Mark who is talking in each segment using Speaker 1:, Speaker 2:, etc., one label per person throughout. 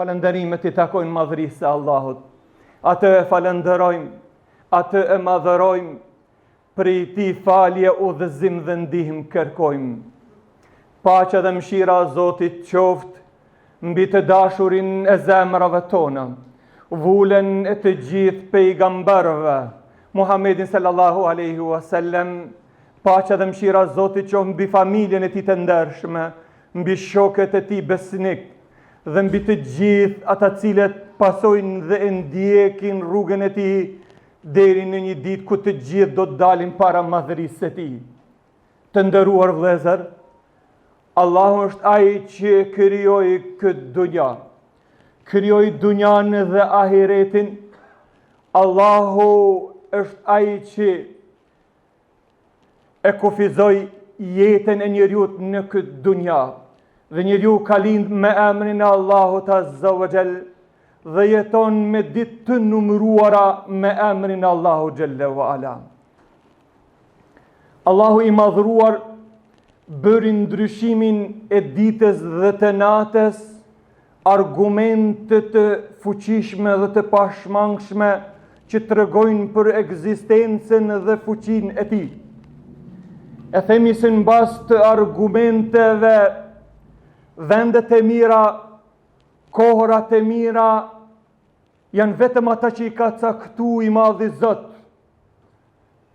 Speaker 1: falënderimet I takojnë madhërisë së Allahut. Atë e falenderojmë, atë e madhërojmë, prej Tij falje, udhëzim dhe ndihmë kërkojmë. Paqja dhe mëshira e Zotit qoftë mbi të dashurin e zemrave tona, vullën e të gjithë pejgamberëve, Muhammedin sallallahu alaihi wasallam. Paqja dhe mëshira e Zotit qoftë mbi familjen e Tij të ndershme, mbi shokët e Tij besnik dhe mbi të gjithë ata cilët pasojnë dhe e ndjekin rrugën e Tij deri në një ditë ku të gjithë do të dalin para madhërisë së Tij. Të nderuar vëllezër, Allahu është ai që krijoi këtë dunja. Krijoi dunjan dhe ahiretin. Allahu është ai që e kufizoi jetën e njeriut në këtë dunja. Dhe njeriu ka lind me emrin e Allahut Azza wa Jall dhe jeton me ditë të numëruara me emrin e Allahut Jalla wa Ala. Allahu I madhruar bëri ndryshimin e ditës dhe të natës argumente të fuqishme dhe të pashmangshme që tregojnë për ekzistencën dhe fuqinë e Tij. E themi se në bazë të argumenteve, vendet e mira, kohërat e mira, janë vetëm ata që I ka caktuar I Madhi Zot.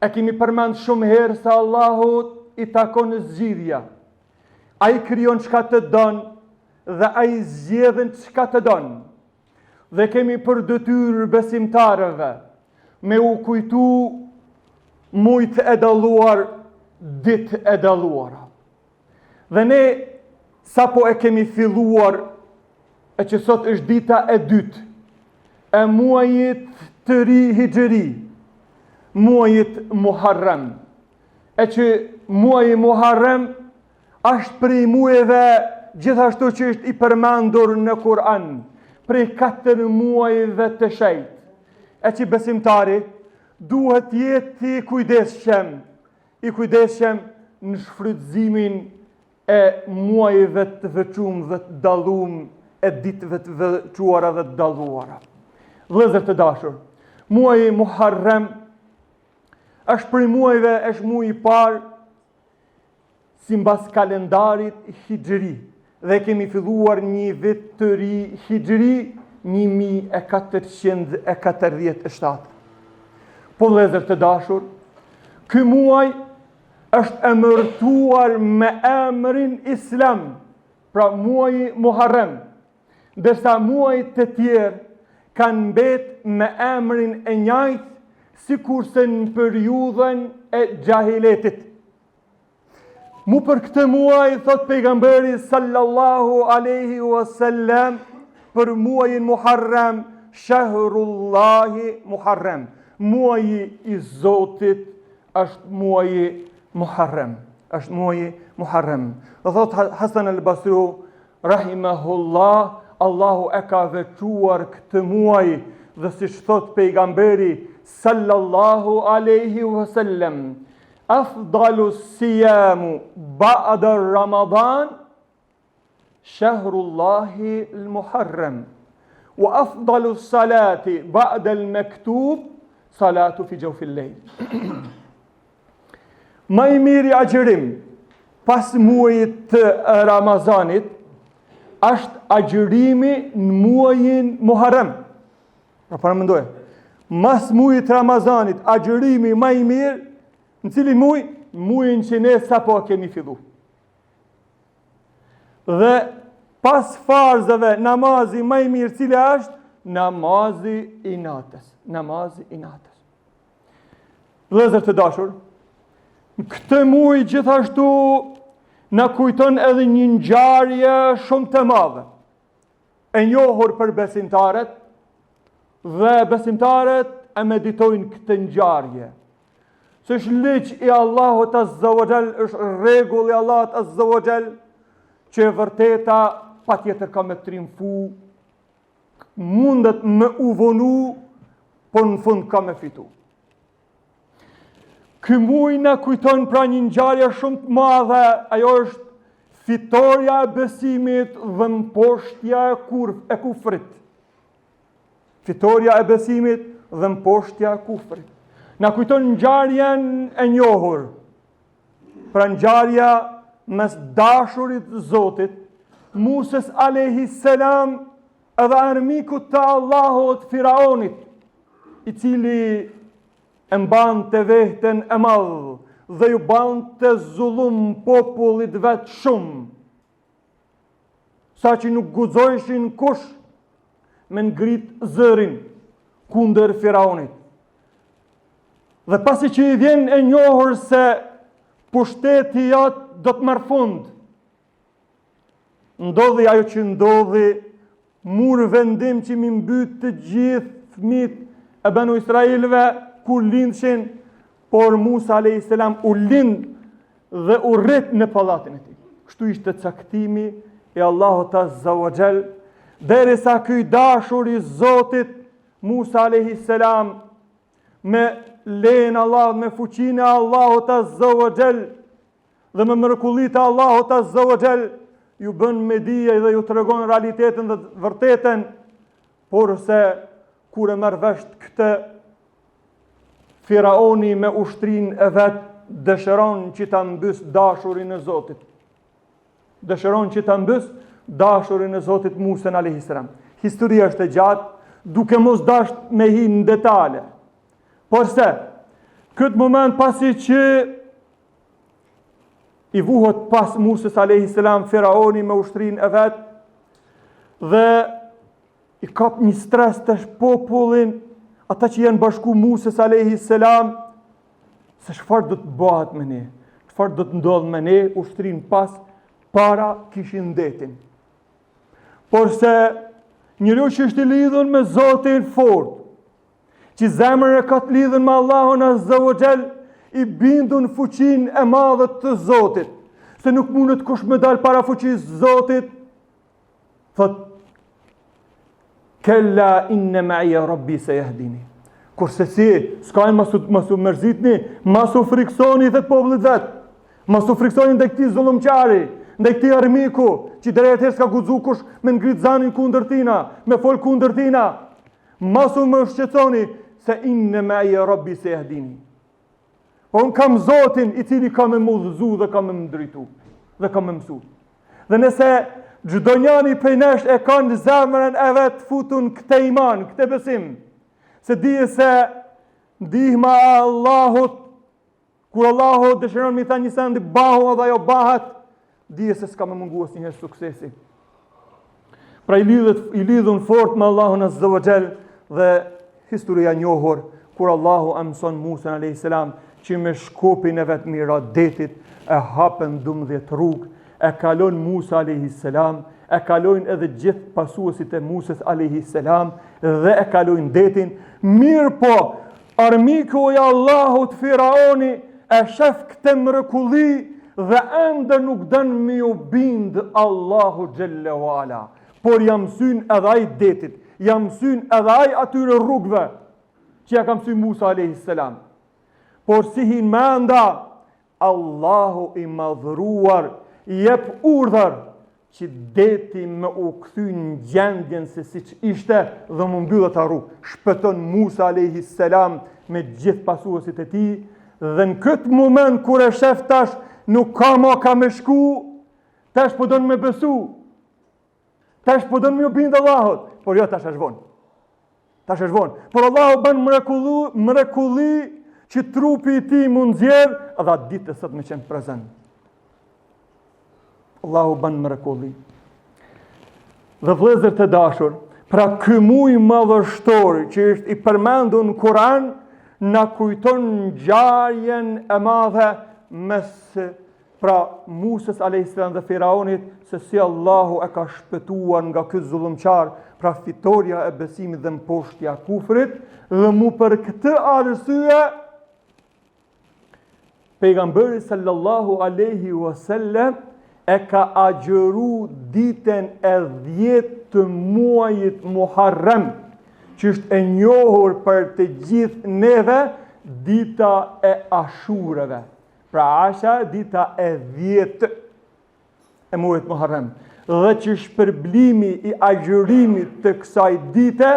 Speaker 1: E kemi përmend shumë herë se Allahut I takon zgjidhja. Ai krijon çka të don dhe ai zgjedhën çka të don. Dhe kemi për detyrë besimtarëve me u kujtu mujt e dalluar, ditë e dalluara. Dhe ne sapo e kemi filluar, e që sot është dita e dytë e muajit të ri hijri, muajit Muharram. E që muaji Muharram është prej muajve gjithashtu që është I përmendur në Kur'an, prej 4 muajve të shenjtë. E që besimtari duhet jetë I kujdesshëm në shfrytëzimin e muajve të veçuar dhe të dalluar, e ditëve të veçuara dhe të dalluara. Vëllezër të dashur, muaji Muharram është prej muajve, është muaji I parë sipas kalendarit hijri dhe kemi filluar një vit të ri hijri 1447. Po vëllezër të dashur, ky muaj është emërtuar me emrin Islam, pra muaji Muharram, ndërsa muajt të tjerë kanë mbetë me emrin e njëjtë, sikurse në periudhën e xahiletit. Mu për këtë muaj, thot pejgamberi sallallahu alaihi wasallam, për muajin Muharram, shahrullahi Muharram, muaji I Zotit është muaji Muharram, është muaji Muharram. Dhe thot Hasan al-Basri rahimahullah, Allahu e ka veçuar këtë muaj dhe si thot pejgamberi sallallahu alaihi wasallam, afdalu siyamu ba'da Ramadan shahrullahi al-Muharram wa afdalu salati ba'da al-maktub salatu fi jawfil layl. Më I miri agjërim pas muajit të Ramazanit është agjërimi në muajin Muharram. Pra përmendoj, mas muajit Ramazanit, agjërimi më I mirë, në cili muaj? Muajin që ne sapo kemi filluar. Dhe pas farzave, namazi më I mirë cili është? Namazi I natës. Namazi I natës. Vëllezër të dashur, këtë muaj gjithashtu na kujton edhe një ngjarje shumë të madhe, e njohur për besimtarët, dhe besimtarët e meditojnë këtë ngjarje. Se është ligj I Allahut Azza wa Jall, është rregull I Allahut Azza wa Jall, që e vërteta patjetër ka me triumfu, mundet me u vonu, por në fund ka me fitu. Ky muaj na kujton pra një ngjarje shumë të madhe, ajo është fitoria e besimit dhe mposhtja e kufrit. Fitoria e besimit dhe mposhtja e kufrit. Na kujton ngjarjen e njohur. Pra ngjarja mes dashurit Zotit, Muses a.s. edhe armikut të Allahut Firaonit, i cili e mbante veten e madh dhe ju bante zullum popullit vet shumë, sa që nuk guxojshin kush me ngrit zërin kundër Firaonit. Dhe pasi që i vjen e njohur se pushteti jot do të marr fund, ndodhi ajo që ndodhi, mur vendim që mi mbyt të gjithë fëmijët e Banu Israilve kur lindshin, por Musa a.s. u lind dhe u rrit në pallatin e tij. Kështu ishte caktimi e Allahut Azza wa Jall, derisa ky dashur i Zotit Musa a.s. me lejen e Allahut, me fuqinë e Allahut Azza wa Jall dhe me mrekullitë e Allahut Azza wa Jall, ju bën me dije dhe ju tregon realitetin dhe vërtetën, por se kur e merr vesh këtë, Firaoni me ushtrinë e vet dëshiron që ta mbys dashurin e Zotit. Dëshiron që ta mbys dashurin e Zotit Musa a.s. Historia është e gjatë, duke mos dash me hi në detale. Por se, këtë moment pasi që i vuhët pas Muses a.s. Firaoni me ushtrinë e vet dhe i kap një stres të popullin, ata që janë bashku Muses a.s. se çfarë do të bëhet me ne, çfarë do të ndodh me ne, ushtrinë pas para kishin ndetin. Por se njeriu që është i lidhur me Zotin fort, që zemra e ka të lidhur me Allahun Azza wa Jall, i bindur në fuqinë e madhe të Zotit, se nuk mundet kush me dal para fuqisë Zotit, thot kella inne ma'i rabbi seyahdini. Kurse si, s'ka masu mërzitni, masu friksoni dhe popullit vet, masu friksoni ndaj këtij zullumqari, ndaj këtij armiku, që drejt herë s'ka guxu kush me ngrit zanin kundër tina, me fol kundër tina. Masu më shqetësoni se inne ma'i rabbi seyahdini. Unë kam Zotin i cili ka me mudhëzu dhe ka me më drejtu dhe ka me mësu. Dhe nëse çdo njani prej nesh e ka në zemrën e vet futun këtë iman, këtë besim, se dije se ndihma e Allahut, kur Allahu dëshiron mi tha një sendi bahu edhe ajo bahet, dije se s'ka me mungu asnjëherë suksesi. Pra i lidhun fort me Allahun Azza wa Jall dhe historia njohur kur Allahu mëson Musa a.s. që me shkopin e vetë mira detit e hapën 12 rrugë, e kalon Musa a.s. e kalojnë edhe gjithë pasuesit e Muses a.s. dhe e kalojnë detin. Mirë po, armiku i Allahut Firaoni e shef këtë mrekulli dhe ende nuk dën me u bind Allahu Xhella Wala. Por jam mësyn edhe ai detit, jam mësyn edhe ai atyre rrugëve që ja kam mësyn Musa a.s. Por si hin menda, Allahu i madhruar i jep urdhër që deti me u kthy në gjendjen se siç ishte dhe më mbyllet rrugë. Shpëton Musa a.s. me gjithë pasuesit e tij dhe në këtë moment kur e shef tash nuk ka më ka me shku, tash po don me besu. Tash po don me u bind Allahut, por jo tash është vonë. Tash është vonë. Por Allahu bën mrekulli që trupi i tij mund nxjerr edhe atë ditë sot me qenë prezant. Allahu bën mrekulli. Dhe vëllezër të dashur, pra ky muaj madhështor që është i përmendur në Kur'an na kujton ngjarjen e madhe mes pra Muses a.s. dhe Firaonit, se si Allahu e ka shpëtuar nga ky zullumqar, pra fitoria e besimit dhe mposhtja e kufrit, dhe mu për këtë arsye pejgamberi sallallahu alaihi wasallam e ka agjëru ditën e 10 të muajit Muharram, që është e njohur për të gjithë neve dita e Ashureve. Pra Asha, dita e 10 e muajit Muharrem, dhe që shpërblimi i agjërimit të kësaj dite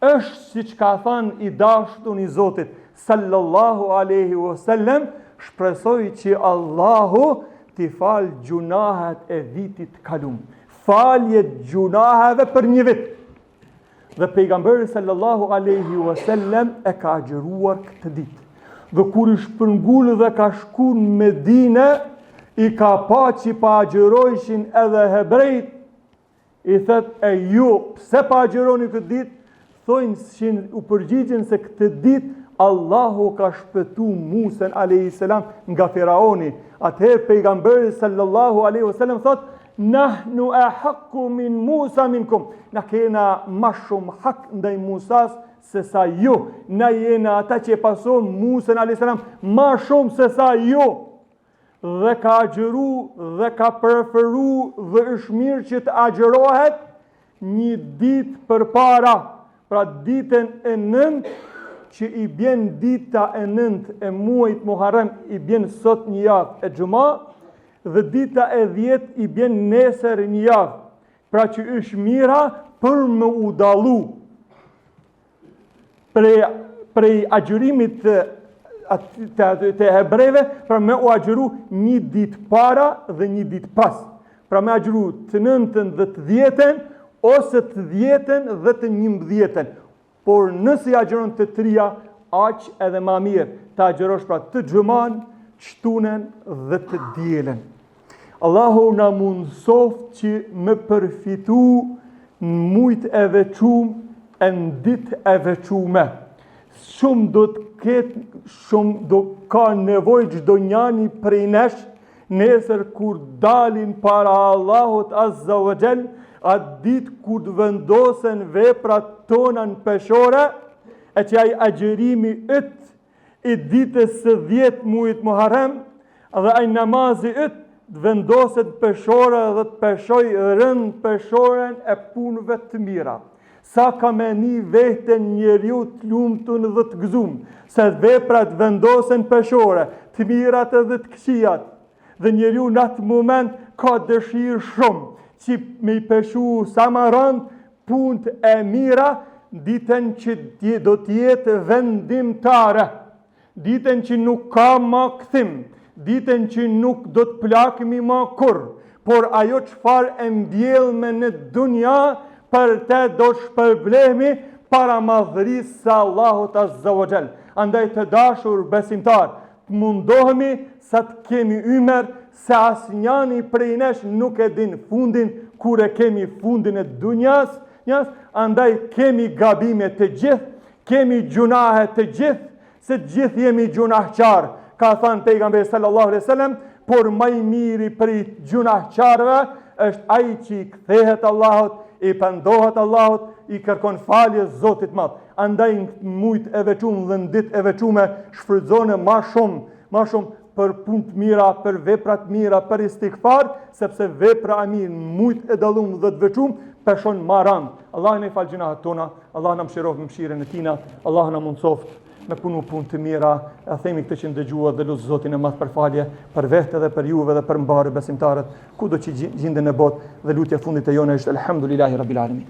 Speaker 1: është, siç ka thënë i dashtun i Zotit sallallahu alaihi wasallam, shpresoj që Allahu t'i fal gjunahet e vitit kalum. Falje gjunaheve për një vit. Dhe pejgamberi sallallahu alaihi wasallam e ka agjëruar këtë ditë. Dhe kur i shpërngul dhe ka shku në Medinë, i ka pa që pa agjërojshin edhe hebrejt, i thët e ju, pse pa agjëroni këtë ditë? Thojnë u përgjigjen se këtë ditë Allahu ka shpëtu Musen a.s. nga Firaoni. Atëherë pejgamberi sallallahu alaihi wasallam thot, nahnu ahakku min Musa minkum. Na kena ma shumë hak ndaj Musas se sa ju. Na jena ata që pason Musen a.s. ma shumë se sa ju. Dhe ka agjëru dhe ka preferu dhe është mirë që të agjërohet një ditë për para. Pra ditën e 9 që i bjen dita e 9 e muajit Muharrem, i bjen sot një javë e xuma, dhe dita e 10 i bjen nesër një javë. Pra që është mira për më u dallu prej agjërimit të hebrejve, pra me u agjëru një ditë para dhe një ditë pas. Pra me agjëru të 9-ën dhe të 10-ën, ose të 10-ën dhe të 11-ën. Por nëse agjëron të trija, aq edhe ma mirë. Ta agjërosh pra të xhuman, shtunen dhe të dielen. Allahu na mundsoft që me përfitu në mujt e veçum e në dit e veçume. Shumë do ka nevoj çdo njani prej nesh, nesër kur dalin para Allahut Azza wa Jall, atë ditë kur të vendosen veprat tona në peshore, e që ai agjërimi i ditës së 10 muajit Muharrem dhe ai namazi të vendoset peshore dhe të peshoj rënd peshoren e punëve të mira. Sa ka meni veten njeriu të lumtun dhe të gëzum, se veprat vendosen peshore, të mirat edhe të këqijat, dhe njeriu në atë moment ka dëshirë shumë që me i peshu sa më rënd punët e mira, ditën që do t'jetë vendimtare, ditën që nuk ka ma këthim, ditën që nuk do të plakmi ma kur, por ajo çfarë e mbjellme në dunja, për te do shpërblemi para madhërisë së Allahut Azza wa Jall. Andaj të dashur besimtar, të mundohemi sa të kemi ymer, se asnjani prej nesh nuk e din fundin kur e kemi fundin e dunjas, andaj kemi gabime të gjithë, kemi gjunahe të gjithë, se gjithë jemi gjunahqar. Ka thënë pejgamberi sallallahu alaihi wasallam, por më i miri prej gjunahqarëve është ai që i kthehet Allahut, i pendohet Allahut, i kërkon falje Zotit madh. Andaj në mujt e veçum dhe në ditë e veçume shfrytëzone ma shumë për punë të mira, për vepra të mira, për istighfar, sepse vepra e mirë në mujt e dallum dhe të veçum peshon ma rand. Allah na i fal gjunahet tona, Allah na mëshiroft me mëshirën e Tina, Allah na mundsoft me punë të mira. E themi këtë që ndëgjua dhe lutë Zotin e madh për falje, për vete dhe për juve dhe për mbarë besimtarët, kudo që gjenden në botë, dhe lutja fundit e jone është elhamdulillahi rabbil alamin.